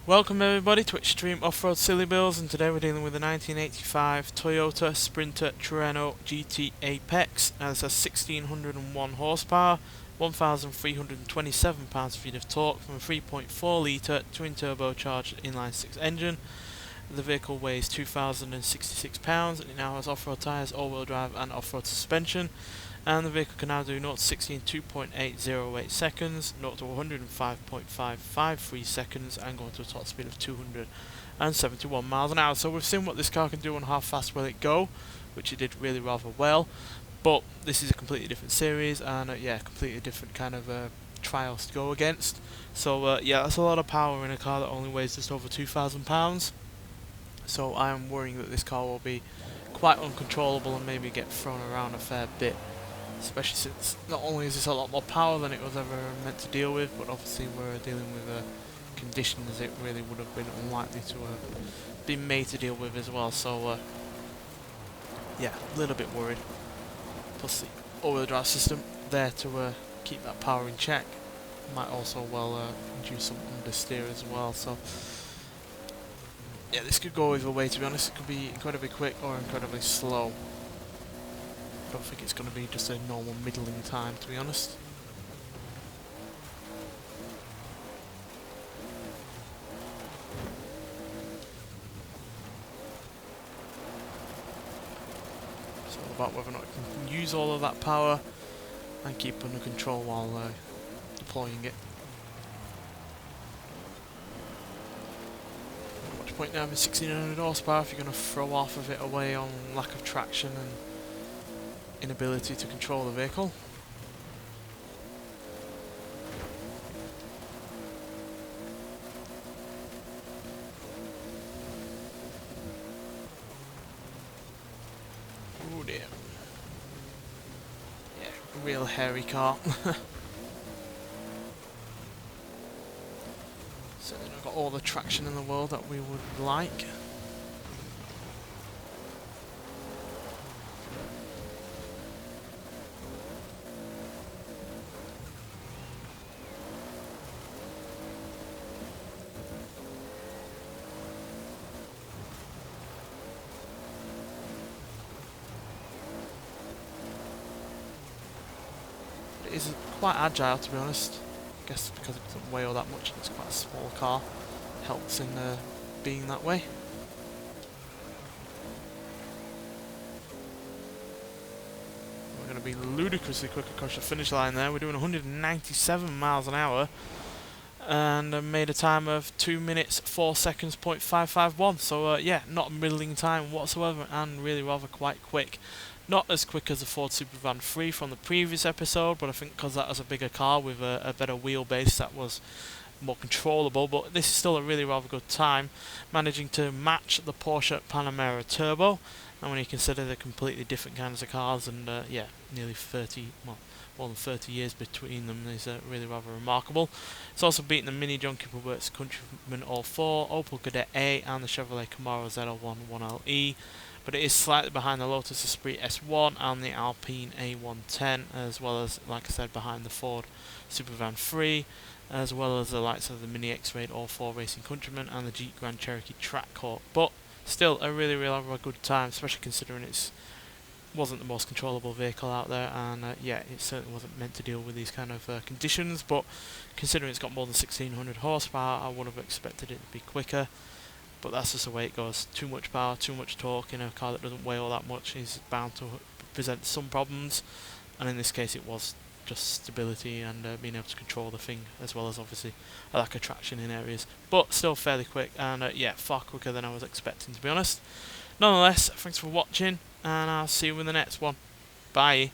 Welcome everybody to Extreme Offroad Silly Bills, and today we're dealing with the 1985 Toyota Sprinter Trueno GT Apex. Now this has 1601 horsepower, 1327 pounds-feet of torque from a 3.4 litre twin turbocharged inline 6 engine. The vehicle weighs 2066 pounds and it now has off-road tyres, all-wheel drive and off-road suspension. And the vehicle can now do 0 to 60 in 2.808 seconds, 0 to 105.553 seconds, and go to a top speed of 271 miles an hour. So we've seen what this car can do and how fast will it go, which it did really rather well. But this is a completely different series, and yeah, completely different kind of trials to go against. So yeah, that's a lot of power in a car that only weighs just over 2,000 pounds. So I am worrying that this car will be quite uncontrollable and maybe get thrown around a fair bit. Especially since not only is this a lot more power than it was ever meant to deal with, but obviously we're dealing with conditions it really would have been unlikely to be made to deal with as well. So yeah, a little bit worried. Plus the all-wheel drive system there to keep that power in check might also well induce some understeer as well. So yeah, this could go either way, to be honest. It could be incredibly quick or incredibly slow. I don't think it's going to be just a normal middling time, to be honest. It's all about whether or not you can use all of that power and keep under control while deploying it. Not much point now having 1600 horsepower if you're going to throw half of it away on lack of traction and inability to control the vehicle. Oh dear. Yeah, real hairy car. Certainly not got all the traction in the world that we would like. It is quite agile, to be honest. I guess because it doesn't weigh all that much and it's quite a small car, helps in being that way. We're going to be ludicrously quick across the finish line there. We're doing 197 miles an hour and made a time of 2 minutes 4 seconds .551. So yeah, not a middling time whatsoever and really rather quite quick. Not as quick as the Ford Supervan 3 from the previous episode, but I think because that was a bigger car with a better wheelbase that was more controllable, but this is still a really rather good time, managing to match the Porsche Panamera Turbo. And when you consider they're completely different kinds of cars, and yeah, nearly 30, well, more than 30 years between them is really rather remarkable. It's also beaten the Mini Junkie Roberts Countryman All 4, Opel Kadett A, and the Chevrolet Camaro ZR1 1LE. But it is slightly behind the Lotus Esprit S1 and the Alpine A110, as well as, like I said, behind the Ford Supervan 3, as well as the likes of the Mini X-Raid All 4 Racing Countryman and the Jeep Grand Cherokee Trackhawk. But still a really good time, especially considering it wasn't the most controllable vehicle out there, and yeah, it certainly wasn't meant to deal with these kind of conditions. But considering it's got more than 1600 horsepower, I would have expected it to be quicker. But that's just the way it goes. Too much power, too much torque in a car that doesn't weigh all that much is bound to present some problems. And in this case it was just stability and being able to control the thing, as well as obviously a lack of traction in areas. But still fairly quick, and yeah, far quicker than I was expecting, to be honest. Nonetheless, thanks for watching, and I'll see you in the next one. Bye.